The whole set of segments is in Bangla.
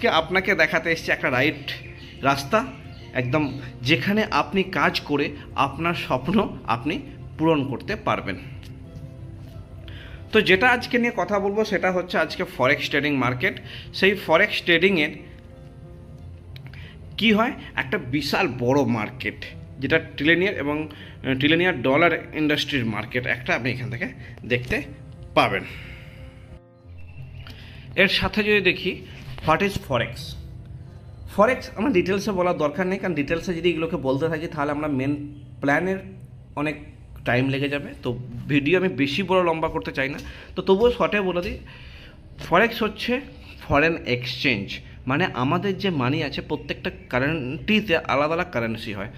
আজকে আপনাকে দেখাতে এসেছি একটা রাইট রাস্তা, একদম যেখানে আপনি কাজ করে আপনার স্বপ্ন আপনি পূরণ করতে পারবেন। তো যেটা আজকে নিয়ে কথা বলবো সেটা হচ্ছে আজকে ফরেক্স ট্রেডিং মার্কেট। সেই ফরেক্স ট্রেডিংয়ের কি হয়, একটা বিশাল বড় মার্কেট, যেটা ট্রিলিয়নিয়ার এবং ট্রিলিয়নিয়ার ডলার ইন্ডাস্ট্রির মার্কেট একটা আপনি এখান থেকে দেখতে পাবেন। এর সাথে যদি দেখি হোয়াট ইজ ফরেক্স। ফরেক্স আমার ডিটেলসে বলার দরকার নেই, কারণ ডিটেলসে যদি এগুলোকে বলতে থাকি তাহলে আমরা মেন প্ল্যানের অনেক টাইম লেগে যাবে। তো ভিডিও আমি বেশি বড় লম্বা করতে চাই না, তো তবুও শর্টে বলে দিই। ফরেক্স হচ্ছে ফরেন এক্সচেঞ্জ, মানে আমাদের যে মানি আছে প্রত্যেকটা কারেন্ট্রিতে আলাদা আলাদা কারেন্সি হয়,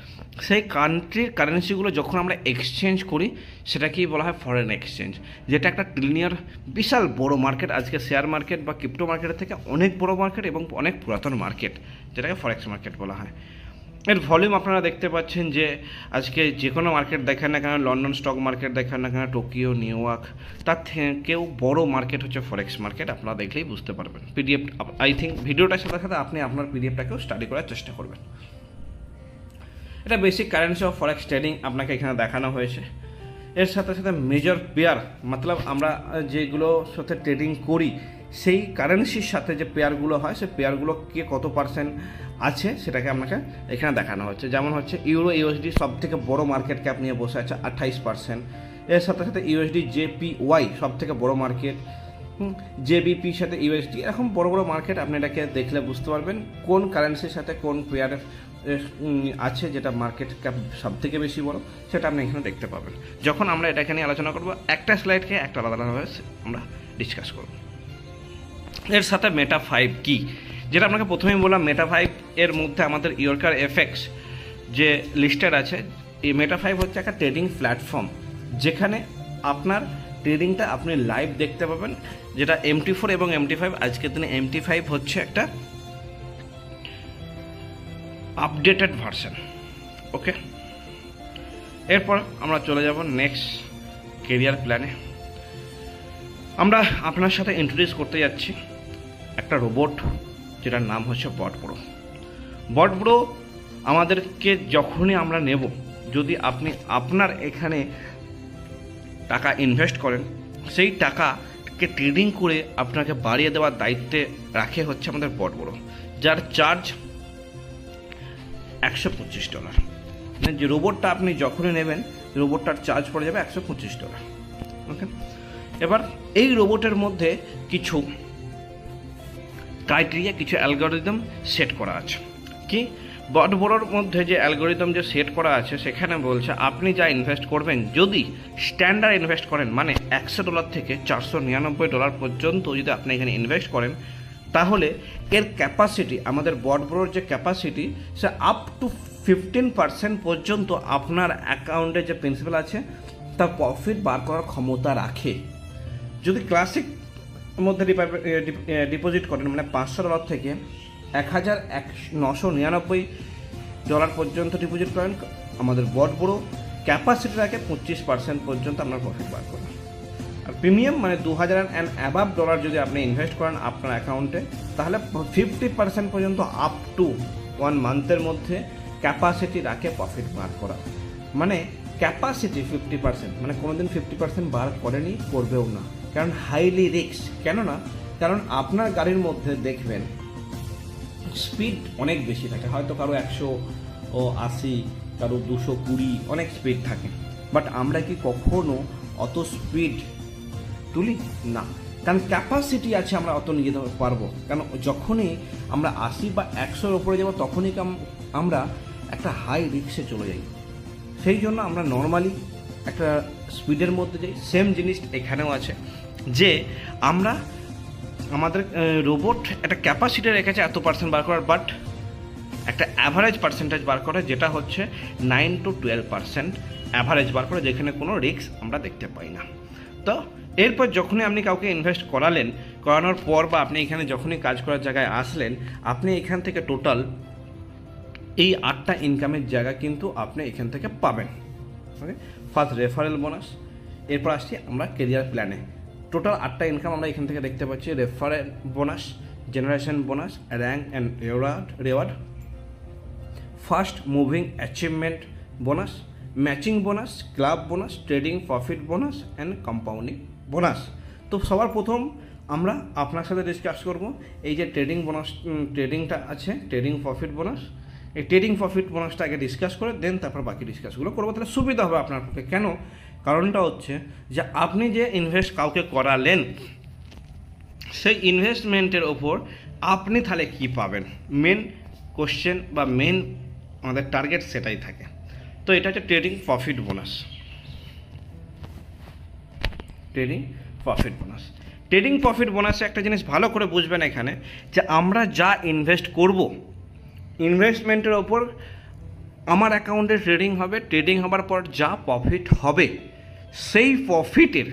সেই কান্ট্রির কারেন্সিগুলো যখন আমরা এক্সচেঞ্জ করি সেটাকেই বলা হয় ফরেন এক্সচেঞ্জ, যেটা একটা ট্রিলিয়নিয়ার বিশাল বড় মার্কেট। আজকে শেয়ার মার্কেট বা ক্রিপ্টো মার্কেটের থেকে অনেক বড় মার্কেট এবং অনেক পুরাতন মার্কেট, যেটাকে ফরেক্স মার্কেট বলা হয়। এর ভলিউম আপনারা দেখতে পাচ্ছেন যে আজকে যে কোনো মার্কেট দেখেন না কেন, লন্ডন স্টক মার্কেট দেখেন না কেন, টোকিও, নিউ ইয়র্ক, তার থেকেও বড় মার্কেট হচ্ছে ফরেক্স মার্কেট। আপনারা দেখলেই বুঝতে পারবেন। পিডিএফ আই থিঙ্ক ভিডিওটার সাথে সাথে আপনি আপনার পিডিএফটাকেও স্টাডি করার চেষ্টা করবেন। এটা basic currency of forex trading আপনাকে এখানে দেখানো হয়েছে। এর সাথে সাথে মেজর পেয়ার, মতলব আমরা যেগুলো সাথে ট্রেডিং করি সেই কারেন্সির সাথে যে পেয়ারগুলো হয় সেই পেয়ারগুলো কে কত পার্সেন্ট আছে সেটাকে আপনাকে এখানে দেখানো হচ্ছে। যেমন হচ্ছে ইউরো ইউএসডি সব থেকে বড় মার্কেট ক্যাপ নিয়ে বসে আছে 28%। এর সাথে সাথে ইউএসডি জেপিওয়াই সব থেকে বড় মার্কেট, জেবিপির সাথে ইউএসডি, এরকম বড় বড় মার্কেট আপনি এটাকে দেখলে বুঝতে পারবেন কোন কারেন্সির সাথে কোন পেয়ারের আছে যেটা মার্কেট ক্যাপ সব থেকে বেশি বড়, সেটা আপনি এখানে দেখতে পাবেন। যখন আমরা এটাকে নিয়ে আলোচনা করবো একটা স্লাইডকে একটা আলাদা আলাদাভাবে আমরা ডিসকাস করব। এর সাথে মেটা 5 কি, যেটা আপনাকে প্রথমেই বললাম, মেটা 5 এর মধ্যে আমাদের ইয়র্কার এফএক্স যে লিস্টেড আছে। এই মেটা 5 হচ্ছে একটা ট্রেডিং প্ল্যাটফর্ম, যেখানে আপনার ট্রেডিংটা আপনি লাইভ দেখতে পাবেন, যেটা MT4 এবং MT5। আজকের দিনে MT5 হচ্ছে একটা আপডেটেড ভার্সন। ওকে, এরপর আমরা চলে যাব নেক্সট কেরিয়ার প্ল্যানে। আমরা আপনার সাথে ইন্ট্রোডিউস করতে যাচ্ছি একটা রোবট, যেটার নাম হচ্ছে বটব্রো। বটব্রো আমাদেরকে যখনই আমরা নেব, যদি আপনি আপনার এখানে টাকা ইনভেস্ট করেন, সেই টাকাকে ট্রেডিং করে আপনাকে বাড়িয়ে দেওয়ার দায়িত্বে রাখে হচ্ছে আমাদের বটব্রো, যার চার্জ $125। মানে যে রোবটটা আপনি যখনই নেবেন, রোবটটার চার্জ পড়ে যাবে $125। ওকে, এবার এই রোবটের মধ্যে কিছু ক্রাইটেরিয়া, কিছু অ্যালগোরিদম সেট করা আছে। কি বটব্রোর মধ্যে যে অ্যালগোরিদম যে সেট করা আছে সেখানে বলছে আপনি যা ইনভেস্ট করবেন, যদি স্ট্যান্ডার্ড ইনভেস্ট করেন, মানে $100 থেকে $499 পর্যন্ত যদি আপনি এখানে ইনভেস্ট করেন, তাহলে এর ক্যাপাসিটি, আমাদের বটব্রোর যে ক্যাপাসিটি, সে আপ টু 15% পর্যন্ত আপনার অ্যাকাউন্টে যে প্রিন্সিপাল আছে তার প্রফিট বার করার ক্ষমতা রাখে। যদি ক্লাসিক মধ্যে ডিপোজিট করেন, মানে $500 থেকে $1,999 পর্যন্ত ডিপোজিট করেন, আমাদের বটব্রো ক্যাপাসিটি রাখে 25% পর্যন্ত আপনার প্রফিট বার করেন। আর প্রিমিয়াম মানে $2,000 অ্যান্ড অ্যাবাভ যদি আপনি ইনভেস্ট করেন আপনার অ্যাকাউন্টে, তাহলে 50% পর্যন্ত আপ টু 1 মান্থের মধ্যে ক্যাপাসিটি রাখে প্রফিট বার করা। মানে ক্যাপাসিটি 50%, মানে কোনোদিন 50% বার করেনি, করবেও না, কারণ হাইলি রিস্ক। কেননা কারণ আপনার গাড়ির মধ্যে দেখবেন স্পিড অনেক বেশি থাকে, হয়তো কারো 180, কারো 220, অনেক স্পিড থাকে। বাট আমরা কি কখনো অত স্পিড তুলি না, কারণ ক্যাপাসিটি আছে, আমরা অত নিয়ে যেতে পারবো। কারণ যখনই আমরা 80 বা 100-র ওপরে যাবো, তখনই আমরা একটা হাই রিস্কে চলে যাই। সেই জন্য আমরা নর্মালি একটা স্পিডের মধ্যে যাই। সেম জিনিস এখানেও আছে, যে আমরা আমাদের রোবট একটা ক্যাপাসিটি রেখেছে এত পার্সেন্ট বার করার, বাট একটা অ্যাভারেজ পার্সেন্টেজ বার করে, যেটা হচ্ছে 9 to 12% অ্যাভারেজ বার করে, যেখানে কোনো রিস্ক আমরা দেখতে পাই না। তো এরপর যখনই আপনি কাউকে ইনভেস্ট করানোর পর, বা আপনি এখানে যখনই কাজ করার জায়গায় আসলেন, আপনি এখান থেকে টোটাল এই 8টা ইনকামের জায়গা কিন্তু আপনি এখান থেকে পাবেন। ওকে, ফার্স্ট রেফারেল বোনাস, এরপর আসছি আমরা কেরিয়ার প্ল্যানে। টোটাল 8টা ইনকাম আমরা এখান থেকে দেখতে পাচ্ছি। Referral bonus generation bonus, rank and reward, first moving achievement bonus, matching bonus, club bonus, trading profit bonus and compounding bonus. তো সবার প্রথম আমরা আপনার সাথে ডিসকাস করব এই যে ট্রেডিং বোনাস, ট্রেডিংটা আছে, ট্রেডিং প্রফিট বোনাস। এই ট্রেডিং প্রফিট বোনাসটা আগে ডিসকাস করে দেন তারপর বাকি ডিসকাসগুলো করবো, তাহলে সুবিধা হবে আপনার পক্ষে। কেন? কারণটা হচ্ছে যে আপনি যে ইনভেস্ট কাউকে করালেন, সেই ইনভেস্টমেন্টের ওপর আপনি তাহলে কী পাবেন, মেন কোশ্চেন বা মেন আমাদের টার্গেট সেটাই থাকে। তো এটা হচ্ছে trading profit bonus. Trading profit bonus, trading profit বোনাসে একটা জিনিস ভালো করে বুঝবেন এখানে, যে আমরা যা ইনভেস্ট করব, ইনভেস্টমেন্টের ওপর আমার অ্যাকাউন্টে ট্রেডিং হবে, ট্রেডিং হবার পর যা প্রফিট হবে, সেই প্রফিটের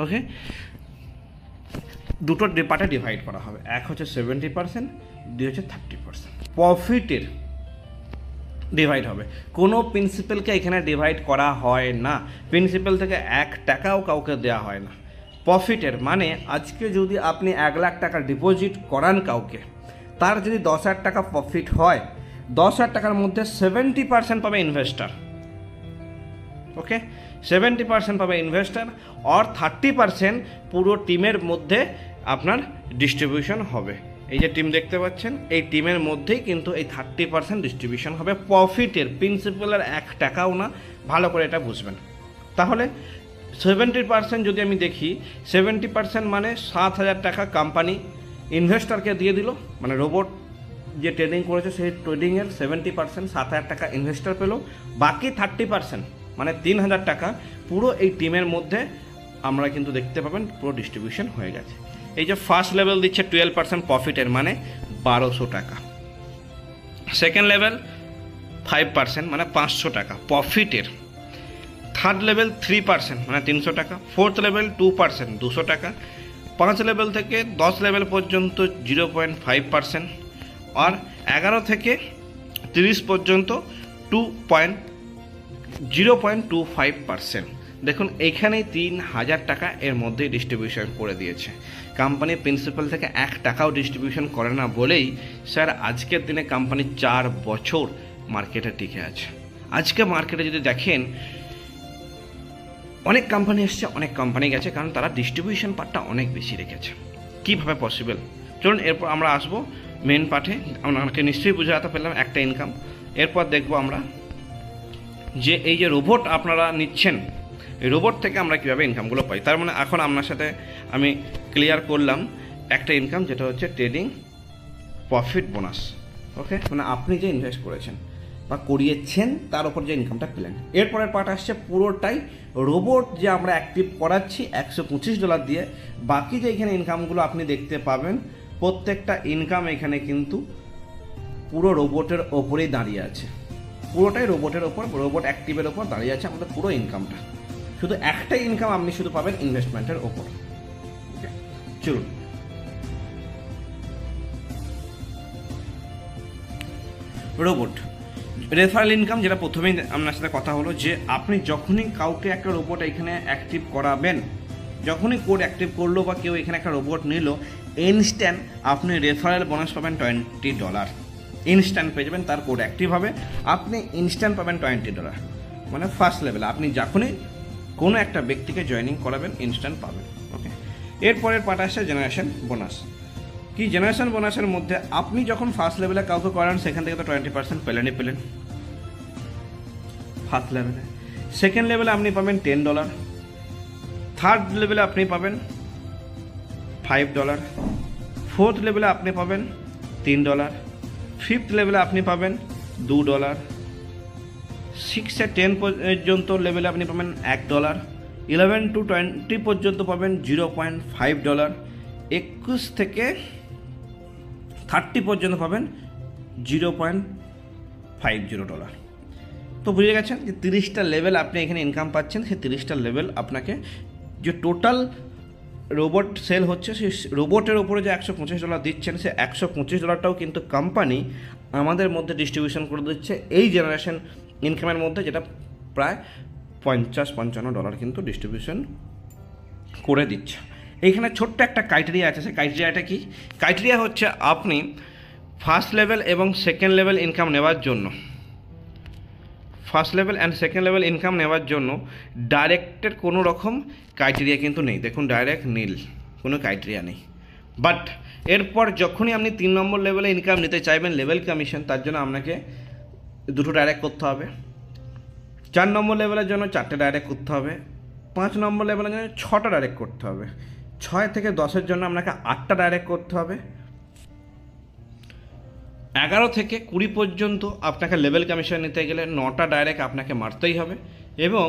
ওকে দুটো পার্টে ডিভাইড করা হবে। এক হচ্ছে 70%, দুই হচ্ছে 30%। প্রফিটের ডিভাইড হবে, কোনো প্রিন্সিপালকে এখানে ডিভাইড করা হয় না, প্রিন্সিপাল থেকে 1 টাকাও কাউকে দেওয়া হয় না। প্রফিটের মানে আজকে যদি আপনি 1 লাখ টাকা ডিপোজিট করান কাউকে, তার যদি 10,000 টাকা প্রফিট হয়, 10,000 টাকার মধ্যে 70% পাবে ইনভেস্টার। ওকে, 70% পাবে ইনভেস্টার, আর 30% পুরো টিমের মধ্যে আপনার ডিস্ট্রিবিউশন হবে। এই যে টিম দেখতে পাচ্ছেন, এই টিমের মধ্যেই কিন্তু এই 30% ডিস্ট্রিবিউশন হবে প্রফিটের, প্রিন্সিপালের 1 টাকাও না। ভালো করে এটা বুঝবেন। তাহলে 70% যদি আমি দেখি, 70% মানে 7,000 টাকা কোম্পানি ইনভেস্টারকে দিয়ে দিল, মানে রোবট যে ট্রেডিং করেছে সেই ট্রেডিংয়ের 70% 7,000 টাকা ইনভেস্টার পেল, বাকি 30% মানে 3,000 টাকা পুরো এই টিমের মধ্যে আমরা কিন্তু দেখতে পাবেন পুরো ডিস্ট্রিবিউশন হয়ে গেছে। এই যে ফার্স্ট লেভেল দিচ্ছে 12% প্রফিটের মানে 1,200 টাকা, সেকেন্ড লেভেল 5% মানে 500 টাকা প্রফিটের, থার্ড লেভেল 3% মানে 300 টাকা, ফোর্থ লেভেল 2% 200 টাকা, 5 লেভেল থেকে 10 লেভেল পর্যন্ত 0.5%, আর 11 থেকে 30 পর্যন্ত 0.25%। দেখুন এইখানেই 3,000 টাকা এর মধ্যেই ডিস্ট্রিবিউশন করে দিয়েছে। কোম্পানি প্রিন্সিপাল থেকে 1 টাকাও ডিস্ট্রিবিউশন করে না বলেই স্যার আজকের দিনে কোম্পানি 4 বছর মার্কেটে টিকে আছে। আজকে মার্কেটে যদি দেখেন, অনেক কোম্পানি এসছে, অনেক কোম্পানি গেছে, কারণ তারা ডিস্ট্রিবিউশন পার্টটা অনেক বেশি রেখেছে। কীভাবে পসিবল, চলুন এরপর আমরা আসবো মেন পার্টে। আপনাকে নিশ্চয়ই বুঝাতে পারলাম একটা ইনকাম। এরপর দেখব আমরা যে এই যে রোবট আপনারা নিচ্ছেন, এই রোবট থেকে আমরা কীভাবে ইনকামগুলো পাই। তার মানে এখন আপনার সাথে আমি ক্লিয়ার করলাম একটা ইনকাম, যেটা হচ্ছে ট্রেডিং প্রফিট বোনাস। ওকে, মানে আপনি যে ইনভেস্ট করেছেন বা করিয়েছেন তার উপর যে ইনকামটা পেলেন। এরপরের পার্ট আসছে পুরোটাই রোবট যে আমরা অ্যাক্টিভ করাচ্ছি $125 দিয়ে। বাকি যে এখানে ইনকামগুলো আপনি দেখতে পাবেন, প্রত্যেকটা ইনকাম এখানে কিন্তু পুরো রোবটের ওপরেই দাঁড়িয়ে আছে, পুরোটাই রোবটের ওপর, রোবট অ্যাক্টিভের ওপর দাঁড়িয়ে আছে আমাদের পুরো ইনকামটা। শুধু একটাই ইনকাম আপনি শুধু পাবেন ইনভেস্টমেন্টের ওপর। ওকে, চলুন রোবট রেফারেল ইনকাম, যেটা প্রথমেই আপনার সাথে কথা হলো, যে আপনি যখনই কাউকে একটা রোবট এখানে অ্যাক্টিভ করাবেন, যখনই কোড অ্যাক্টিভ করলো বা কেউ এখানে একটা রোবট নিল, ইনস্ট্যান্ট আপনি রেফারেল বোনাস পাবেন $20। ইনস্ট্যান্ট পেয়ে যাবেন, তার কোড অ্যাক্টিভ হবে, আপনি ইনস্ট্যান্ট পাবেন $20। মানে ফার্স্ট লেভেলে আপনি যখনই কোনো একটা ব্যক্তিকে জয়েনিং করাবেন ইনস্ট্যান্ট পাবেন। ওকে, এরপরের পার্ট আসছে জেনারেশন বোনাস। কি জেনারেশন বোনাসের মধ্যে আপনি যখন ফার্স্ট লেভেলে কাউকে করান, সেখান থেকে তো 20% পেলেন ফার্স্ট লেভেলে। সেকেন্ড লেভেলে আপনি পাবেন $10, থার্ড লেভেলে আপনি পাবেন $5, ফোর্থ লেভেলে আপনি পাবেন $3, ফিফথ লেভেলে আপনি পাবেন $2, 6 থেকে 10 পর্যন্ত লেভেলে আপনি পাবেন $1, 11 to 20 পর্যন্ত পাবেন $0.5, 21 থেকে 30 পর্যন্ত পাবেন $0.50। তো বুঝে গেছেন যে 30টা লেভেল আপনি এখানে ইনকাম পাচ্ছেন। সেই 30টা লেভেল আপনাকে যে টোটাল রোবট সেল হচ্ছে, সেই রোবটের ওপরে যে $125 দিচ্ছেন, সে $125টাও কিন্তু কোম্পানি আমাদের মধ্যে ডিস্ট্রিবিউশন করে দিচ্ছে এই জেনারেশন ইনকামের মধ্যে, যেটা প্রায় $50-55 কিন্তু ডিস্ট্রিবিউশন করে দিচ্ছে। এইখানে ছোট্ট একটা ক্রাইটেরিয়া আছে, সেই ক্রাইটেরিয়াটা কি? ক্রাইটেরিয়া হচ্ছে আপনি ফার্স্ট লেভেল এবং সেকেন্ড লেভেল ইনকাম নেওয়ার জন্য, first level and second level income নেওয়ার জন্য ডাইরেক্টের কোনো রকম ক্রাইটেরিয়া কিন্তু নেই। দেখুন ডাইরেক্ট নীল, কোনো ক্রাইটেরিয়া নেই। বাট এরপর যখনই আপনি 3 নম্বর লেভেলে ইনকাম নিতে চাইবেন লেভেল কমিশন, তার জন্য আপনাকে 2টো ডাইরেক্ট করতে হবে। 4 নম্বর লেভেলের জন্য 4টে ডাইরেক্ট করতে হবে। 5 নম্বর লেভেলের জন্য 6টা ডাইরেক্ট করতে হবে। 6 থেকে 10-এর জন্য আপনাকে 8টা ডাইরেক্ট করতে হবে। 11 থেকে 20 পর্যন্ত আপনাকে লেভেল কমিশন নিতে গেলে 9টা ডাইরেক্ট আপনাকে মারতেই হবে। এবং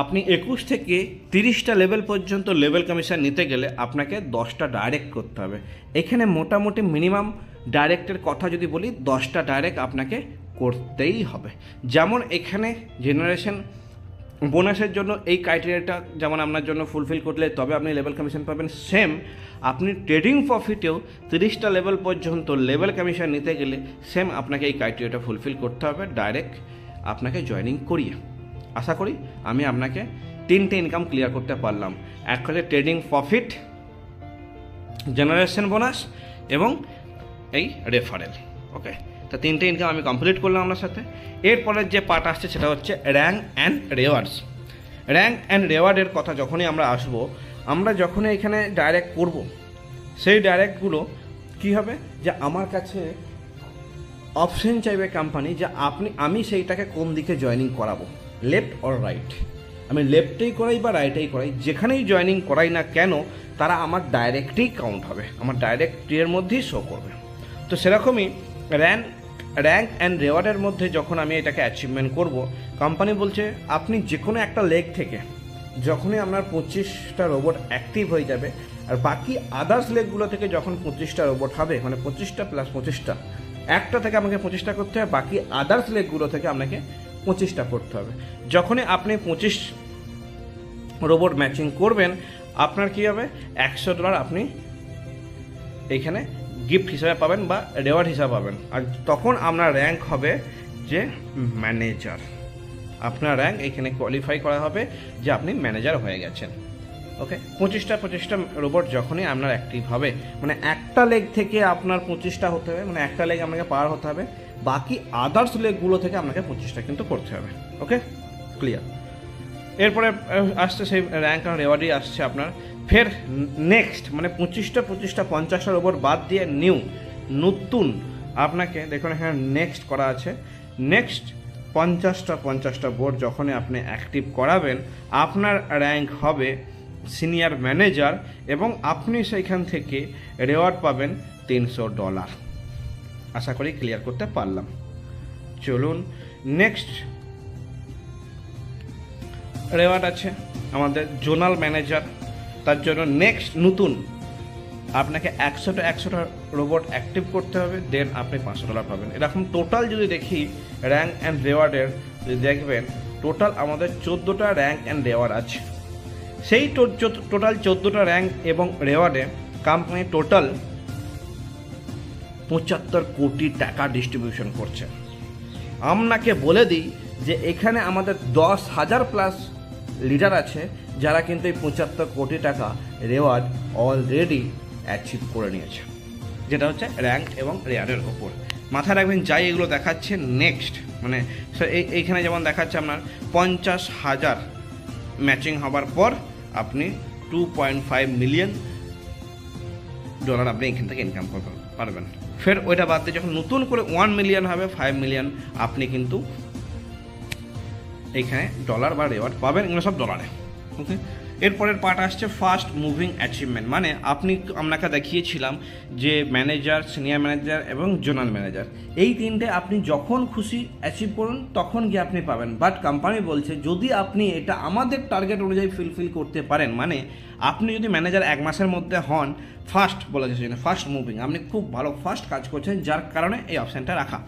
আপনি 21 থেকে 30টা লেভেল পর্যন্ত লেভেল কমিশন নিতে গেলে আপনাকে 10টা ডাইরেক্ট করতে হবে। এখানে মোটামুটি মিনিমাম ডাইরেক্টের কথা যদি বলি 10টা ডাইরেক্ট আপনাকে করতেই হবে। যেমন এখানে জেনারেশন বোনাসের জন্য এই ক্রাইটেরিয়াটা যেমন আপনার জন্য ফুলফিল করলে তবে আপনি লেভেল কমিশন পাবেন, সেম আপনি ট্রেডিং প্রফিটেও 30টা লেভেল পর্যন্ত লেভেল কমিশন নিতে গেলে সেম আপনাকে এই ক্রাইটেরিয়াটা ফুলফিল করতে হবে ডাইরেক্ট আপনাকে জয়েনিং করিয়ে। আশা করি আমি আপনাকে 3টে ইনকাম ক্লিয়ার করতে পারলাম। এক হচ্ছে ট্রেডিং প্রফিট, জেনারেশন বোনাস এবং এই রেফারেল। ওকে, তো 3টে ইনকাম আমি কমপ্লিট করলাম আপনার সাথে। এরপরের যে পার্ট আসছে সেটা হচ্ছে rank and rewards. Rank and রেওয়ার্ডের কথা যখনই আমরা আসবো, আমরা যখনই এখানে ডাইরেক্ট করব, সেই ডাইরেক্টগুলো কী হবে যে আমার কাছে অপশন চাইবে কোম্পানি যে আমি সেইটাকে কোন দিকে জয়েনিং করাবো, লেফট অর রাইট। আমি লেফটেই করাই বা রাইটেই করাই, যেখানেই জয়েনিং করাই না কেন তারা আমার ডাইরেক্টেই কাউন্ট হবে, আমার ডাইরেক্টের মধ্যেই শো করবে। তো সেরকমই র্যাঙ্ক অ্যান্ড রেওয়ার্ডের মধ্যে যখন আমি এটাকে অ্যাচিভমেন্ট করব, কোম্পানি বলছে আপনি যে কোনো একটা লেগ থেকে যখনই আপনার 25টা রোবট অ্যাক্টিভ হয়ে যাবে, আর বাকি আদার্স লেগগুলো থেকে যখন 25টা রোবট হবে, মানে 25টা প্লাস 25টা, একটা থেকে আমাকে 25টা করতে হবে, বাকি আদার্স লেগগুলো থেকে আপনাকে 25টা করতে হবে। যখনই আপনি 25 রোবট ম্যাচিং করবেন, আপনার কী হবে, $100 আপনি এইখানে গিফট হিসাবে পাবেন বা রেওয়ার্ড হিসাবে পাবেন। আর তখন আপনার র্যাঙ্ক হবে যে ম্যানেজার, আপনার র্যাঙ্ক এখানে কোয়ালিফাই করা হবে যে আপনি ম্যানেজার হয়ে গেছেন। ওকে, 25টা রোবট যখনই আপনার অ্যাক্টিভ হবে, মানে একটা লেগ থেকে আপনার 25টা হতে হবে, মানে একটা লেগ আপনাকে পার হতে হবে, বাকি আদার্স লেগগুলো থেকে আপনাকে 25টা কিন্তু করতে হবে। ওকে, ক্লিয়ার। এরপরে আসছে সেই র্যাঙ্ক আর রেওয়ার্ডই আসছে আপনার ফের নেক্সট, মানে 25টা 50টা রোবট বাদ দিয়ে নতুন আপনাকে দেখুন এখানে নেক্সট করা আছে। নেক্সট 50টা বোর্ড যখনই আপনি অ্যাক্টিভ করাবেন, আপনার র্যাঙ্ক হবে সিনিয়র ম্যানেজার এবং আপনি সেইখান থেকে রেওয়ার্ড পাবেন $300। আশা করি ক্লিয়ার করতে পারলাম। চলুন নেক্সট রেওয়ার্ড আছে আমাদের জোনাল ম্যানেজার। তার জন্য নেক্সট নতুন আপনাকে 100টা রোবট অ্যাক্টিভ করতে হবে, দেন আপনি $500 পাবেন। এরকম টোটাল যদি দেখি র্যাঙ্ক অ্যান্ড রেওয়ার্ডের, যদি দেখবেন টোটাল আমাদের 14টা র্যাঙ্ক অ্যান্ড রেওয়ার্ড আছে। সেই টোটাল 14টা র্যাঙ্ক এবং রেওয়ার্ডে কোম্পানি টোটাল 75 কোটি টাকা ডিস্ট্রিবিউশন করছে। আপনাকে বলে দিই যে এখানে আমাদের 10,000 প্লাস লিডার আছে যারা কিন্তু এই 75 কোটি টাকা রেওয়ার্ড অলরেডি অ্যাচিভ করে নিয়েছে, যেটা হচ্ছে র্যাঙ্ক এবং রেওয়ার্ডের ওপর। মাথায় রাখবেন যাই এগুলো দেখাচ্ছে নেক্সট, মানে এইখানে যেমন দেখাচ্ছে আপনার 50,000 ম্যাচিং হবার পর আপনি $2.5 মিলিয়ন আপনি এখান থেকে ইনকাম করতে পারবেন। ফের ওইটা বাদ দিয়ে যখন নতুন করে 1 মিলিয়ন হবে, 5 মিলিয়ন আপনি কিন্তু এইখানে ডলার বা রেওয়ার্ড পাবেন, এগুলো সব ডলারে। ওকে, এরপরের পার্ট আসছে ফাস্ট মুভিং অ্যাচিভমেন্ট। মানে আপনাকে দেখিয়েছিলাম যে ম্যানেজার, সিনিয়র ম্যানেজার এবং জোনাল ম্যানেজার, এই 3টে আপনি যখন খুশি অ্যাচিভ করুন তখন গিয়ে আপনি পাবেন। বাট কোম্পানি বলছে যদি আপনি এটা আমাদের টার্গেট অনুযায়ী ফুলফিল করতে পারেন, মানে আপনি যদি ম্যানেজার 1 মাসের মধ্যে হন, ফাস্ট বলা যাচ্ছে ফাস্ট মুভিং, আপনি খুব ভালো ফাস্ট কাজ করছেন, যার কারণে এই অপশানটা রাখা।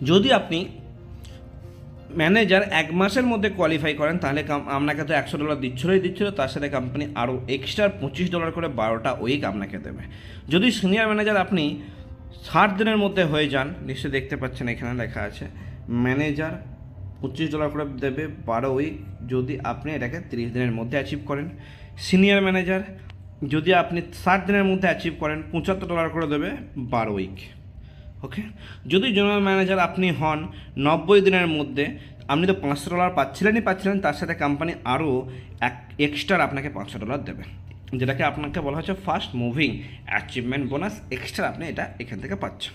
যদি আপনি ম্যানেজার 1 মাসের মধ্যে কোয়ালিফাই করেন, তাহলে আপনাকে তো $100 দিচ্ছিল, তার সাথে কোম্পানি আরও এক্সট্রা $25 করে 12টা উইক আপনাকে দেবে। যদি সিনিয়র ম্যানেজার আপনি 60 দিনের মধ্যে হয়ে যান, নিশ্চয়ই দেখতে পাচ্ছেন এখানে লেখা আছে ম্যানেজার $25 করে দেবে 12 উইক যদি আপনি এটাকে 30 দিনের মধ্যে অ্যাচিভ করেন। সিনিয়র ম্যানেজার যদি আপনি 60 দিনের মধ্যে অ্যাচিভ করেন $75 করে দেবে 12 উইক। ওকে, যদি জেনারেল ম্যানেজার আপনি হন 90 দিনের মধ্যে, আপনি তো $500 পাচ্ছিলেন, তার সাথে কোম্পানি আরও এক্সট্রা আপনাকে $500 দেবে, যেটাকে আপনাকে বলা হচ্ছে fast moving achievement bonus. Extra আপনি এটা এখান থেকে পাচ্ছেন।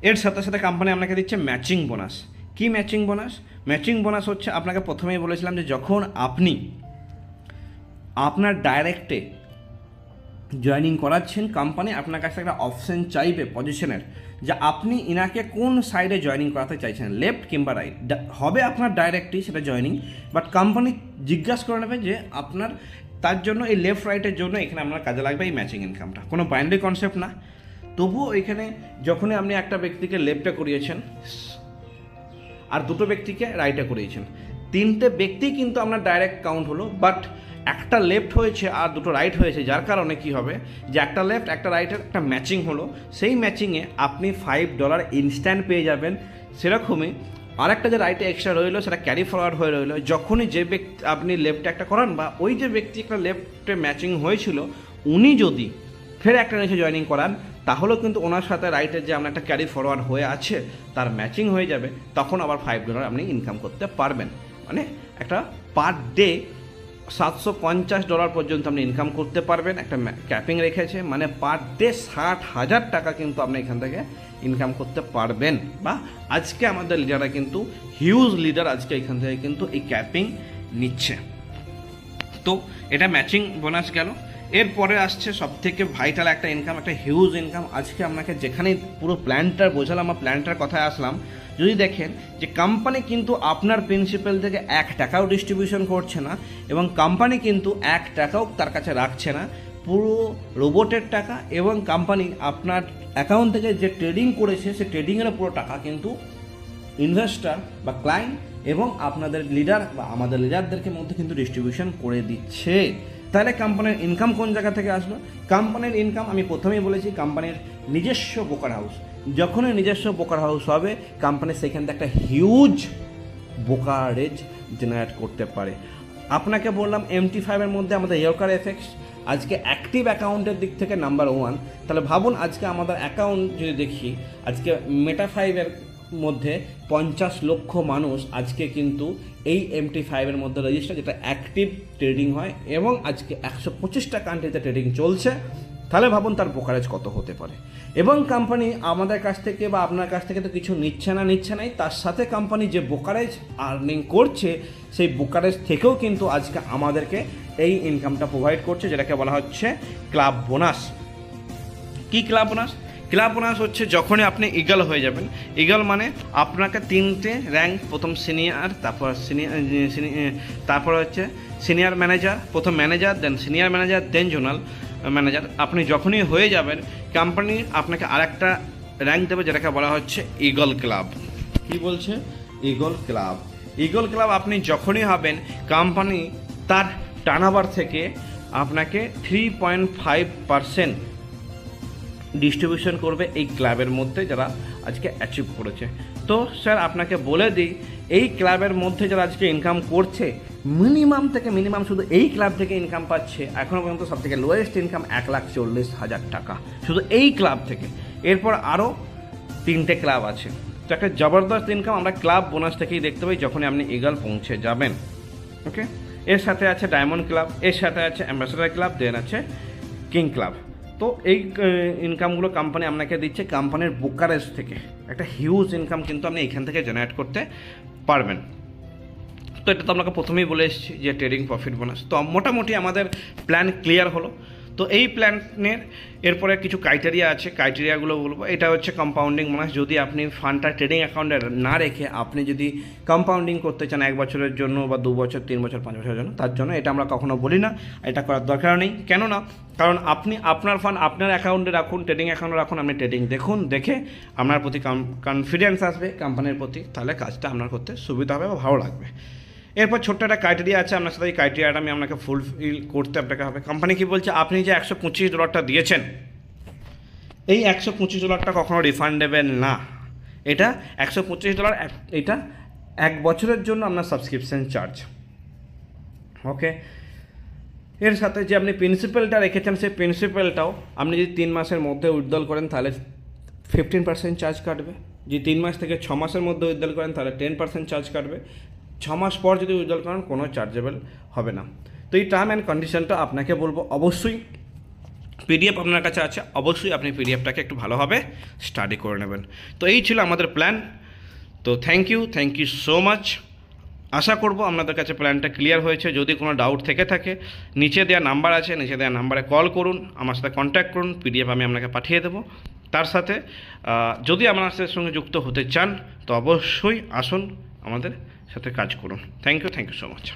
এর সাথে সাথে কোম্পানি আপনাকে দিচ্ছে ম্যাচিং বোনাস। কি ম্যাচিং বোনাস? ম্যাচিং বোনাস হচ্ছে, আপনাকে প্রথমেই বলেছিলাম যে যখন আপনি আপনার ডাইরেক্টে জয়েনিং করাচ্ছেন, কোম্পানি আপনার কাছে একটা অপশন চাইবে পজিশনের, যে আপনি ইনাকে কোন সাইডে জয়েনিং করাতে চাইছেন, লেফট কিংবা রাইট। হবে আপনার ডাইরেক্টই সেটা জয়েনিং, বাট কোম্পানি জিজ্ঞাসা করে নেবে যে আপনার, তার জন্য এই লেফট রাইটের জন্য এখানে আপনার কাজে লাগবে এই ম্যাচিং ইনকামটা। কোনো বাইন্ডারি কনসেপ্ট না, তবুও এখানে যখনই আপনি একটা ব্যক্তিকে লেফটে করিয়েছেন আর দুটো ব্যক্তিকে রাইটে করিয়েছেন, 3টে ব্যক্তি কিন্তু আপনার ডাইরেক্ট কাউন্ট হলো, বাট একটা লেফট হয়েছে আর দুটো রাইট হয়েছে, যার কারণে কি হবে যে একটা লেফট একটা রাইটের একটা ম্যাচিং হলো, সেই ম্যাচিংয়ে আপনি $5 ইনস্ট্যান্ট পেয়ে যাবেন। সেরকমই আরেকটা যে রাইটে এক্সট্রা রইলো সেটা ক্যারি ফরওয়ার্ড হয়ে রইলো, যখনই যে ব্যক্তি আপনি লেফটে একটা করান বা ওই যে ব্যক্তি একটা লেফটে ম্যাচিং হয়েছিল উনি যদি ফের একটা নিচে জয়েনিং করান, তাহলেও কিন্তু ওনার সাথে রাইটের যে আপনার একটা ক্যারি ফরওয়ার্ড হয়ে আছে তার ম্যাচিং হয়ে যাবে, তখন আবার $5 আপনি ইনকাম করতে পারবেন। মানে একটা পার ডে $750 পর্যন্ত আপনি ইনকাম করতে পারবেন। একটা ক্যাপিং রেখেছে, মানে পার ডে 60,000 টাকা কিন্তু আপনি এখান থেকে ইনকাম করতে পারবেন। বা আজকে আমাদের লিডাররা কিন্তু হিউজ লিডার আজকে এখান থেকে কিন্তু এই ক্যাপিং নিচ্ছে। তো এটা ম্যাচিং বোনাস গেল। এরপরে আসছে সবথেকে ভাইটাল একটা ইনকাম, একটা হিউজ ইনকাম। আজকে আপনাকে যেখানে পুরো প্ল্যানটার বোঝালাম, আমার প্ল্যানটার কথায় আসলাম, যদি দেখেন যে কোম্পানি কিন্তু আপনার প্রিন্সিপাল থেকে $1 ডিস্ট্রিবিউশন করছে না, এবং কোম্পানি কিন্তু $1 তার কাছে রাখছে না, পুরো রোবটের টাকা, এবং কোম্পানি আপনার অ্যাকাউন্ট থেকে যে ট্রেডিং করেছে সে ট্রেডিংয়ের পুরো টাকা কিন্তু ইনভেস্টর বা ক্লায়েন্ট এবং আপনাদের লিডার বা আমাদের লিডারদেরকে মধ্যে কিন্তু ডিস্ট্রিবিউশন করে দিচ্ছে। তাহলে কোম্পানির ইনকাম কোন জায়গা থেকে আসলো? কোম্পানির ইনকাম আমি প্রথমেই বলেছি, কোম্পানির নিজস্ব ব্রোকার হাউস। যখনই নিজস্ব ব্রোকার হাউস হবে, কোম্পানি সেখান থেকে একটা হিউজ ব্রোকারেজ জেনারেট করতে পারে। আপনাকে বললাম MT5 এর মধ্যে আমাদের ইয়র্কার এফেক্টস আজকে অ্যাক্টিভ অ্যাকাউন্টের দিক থেকে নাম্বার 1। তাহলে ভাবুন আজকে আমাদের অ্যাকাউন্ট যদি দেখি, আজকে মেটা5 মধ্যে 50 লক্ষ মানুষ আজকে কিন্তু এই MT5 এর মধ্যে রেজিস্টার, যেটা অ্যাক্টিভ ট্রেডিং হয়, এবং আজকে 125টা কান্ট্রিতে ট্রেডিং চলছে। তাহলে ভাবুন তার ব্রোকারেজ কত হতে পারে। এবং কোম্পানি আমাদের কাছ থেকে বা আপনার কাছ থেকে তো কিছু নিচ্ছে নাই, তার সাথে কোম্পানি যে ব্রোকারেজ আর্নিং করছে সেই ব্রোকারেজ থেকেও কিন্তু আজকে আমাদেরকে এই ইনকামটা প্রোভাইড করছে, যেটাকে বলা হচ্ছে ক্লাব বোনাস। কি ক্লাব বোনাস? ক্লাব বোনাস হচ্ছে যখনই আপনি ইগল হয়ে যাবেন, ইগল মানে আপনাকে 3টে র্যাঙ্ক, প্রথম সিনিয়র, তারপর হচ্ছে সিনিয়র ম্যানেজার, প্রথম ম্যানেজার, দেন সিনিয়র ম্যানেজার, দেন জোনাল ম্যানেজার। আপনি যখনই হয়ে যাবেন, কোম্পানি আপনাকে আরেকটা র্যাঙ্ক দেবে, যেটাকে বলা হচ্ছে ইগল ক্লাব। কি বলছে? Eagle club. ইগল ক্লাব আপনি যখনই হবেন, কোম্পানি তার টার্নওভার থেকে আপনাকে 3.5% ডিস্ট্রিবিউশন করবে এই ক্লাবের মধ্যে যারা আজকে অ্যাচিভ করেছে। তো স্যার আপনাকে বলে দিই, এই ক্লাবের মধ্যে যারা আজকে ইনকাম করছে, মিনিমাম শুধু এই ক্লাব থেকে ইনকাম পাচ্ছে এখনও পর্যন্ত সবথেকে লোয়েস্ট ইনকাম $1,40,000 টাকা শুধু এই ক্লাব থেকে। এরপর আরও 3টে ক্লাব আছে। তো একটা জবরদস্ত ইনকাম আমরা ক্লাব বোনাস থেকেই দেখতে পাই যখনই আপনি ইগল পৌঁছে যাবেন। ওকে, এর সাথে আছে ডায়মন্ড ক্লাব, এর সাথে আছে অ্যাম্বাসেডার ক্লাব, দেন আছে কিং ক্লাব। তো এই ইনকামগুলো কোম্পানি আপনাকে দিচ্ছে কোম্পানির ব্রোকারেজ থেকে। একটা হিউজ ইনকাম কিন্তু আপনি এখান থেকে জেনারেট করতে পারবেন। তো এটা তো আপনাকে প্রথমেই বলে এসেছি যে ট্রেডিং প্রফিট বোনাস। তো মোটামুটি আমাদের প্ল্যান ক্লিয়ার হলো। তো এই প্ল্যানের এরপরে কিছু ক্রাইটেরিয়া আছে, ক্রাইটেরিয়াগুলো বলবো। এটা হচ্ছে কম্পাউন্ডিং বোনাস। যদি আপনি ফান্ডটা ট্রেডিং অ্যাকাউন্টে না রেখে আপনি যদি কম্পাউন্ডিং করতে চান 1 বছরের জন্য বা 2 বছর, 3 বছর, 5 বছরের জন্য, তার জন্য এটা আমরা কখনো বলি না, এটা করার দরকার নেই। কেন না? কারণ আপনি আপনার ফান্ড আপনার অ্যাকাউন্টে রাখুন, ট্রেডিং অ্যাকাউন্টে রাখুন, আপনি ট্রেডিং দেখুন, দেখে আপনার প্রতি কনফিডেন্স আসবে কোম্পানির প্রতি, তাহলে কাজটা আপনার করতে সুবিধা হবে বা ভালো লাগবে। এরপর ছোট্ট একটা ক্রাইটেরিয়া আছে, আপনার সাথে এই ক্রাইটেরিয়াটা আমি আপনাকে ফুলফিল করতে আপনাকে হবে। কোম্পানি কি বলছে? আপনি যে $125 দিয়েছেন, এই $125 কখনো রিফান্ডেবল না। এটা $125 এটা 1 বছরের জন্য আপনার সাবস্ক্রিপশন চার্জ। ওকে, এর সাথে যে আপনি প্রিন্সিপালটা রেখেছেন সেই প্রিন্সিপালটাও আপনি যদি 3 মাসের মধ্যে উইথড্রল করেন তাহলে 15% চার্জ কাটবে। যদি 3 মাস থেকে 6 মাসের মধ্যে উইথড্রল করেন তাহলে 10% চার্জ কাটবে। 6 মাস পর যদি উইথড্রল করেন কোনো চার্জেবল হবে না। তো এই টার্ম অ্যান্ড কন্ডিশনটা আপনাকে বলবো, অবশ্যই পিডিএফ আপনার কাছে আছে, অবশ্যই আপনি পিডিএফটাকে একটু ভালোভাবে স্টাডি করে নেবেন। তো এই ছিল আমাদের প্ল্যান। তো থ্যাংক ইউ সো মাচ। আশা করব আপনাদের কাছে প্ল্যানটা ক্লিয়ার হয়েছে। যদি কোনো ডাউট থেকে থাকে নিচে দেওয়া নাম্বার আছে, নিচে দেওয়া নাম্বারে কল করুন, আমার সাথে কন্ট্যাক্ট করুন, পিডিএফ আমি আপনাকে পাঠিয়ে দেবো। তার সাথে যদি আমাদের সঙ্গে যুক্ত হতে চান তো অবশ্যই আসুন, আমাদের সাথে কাজ করুন। Thank you so much.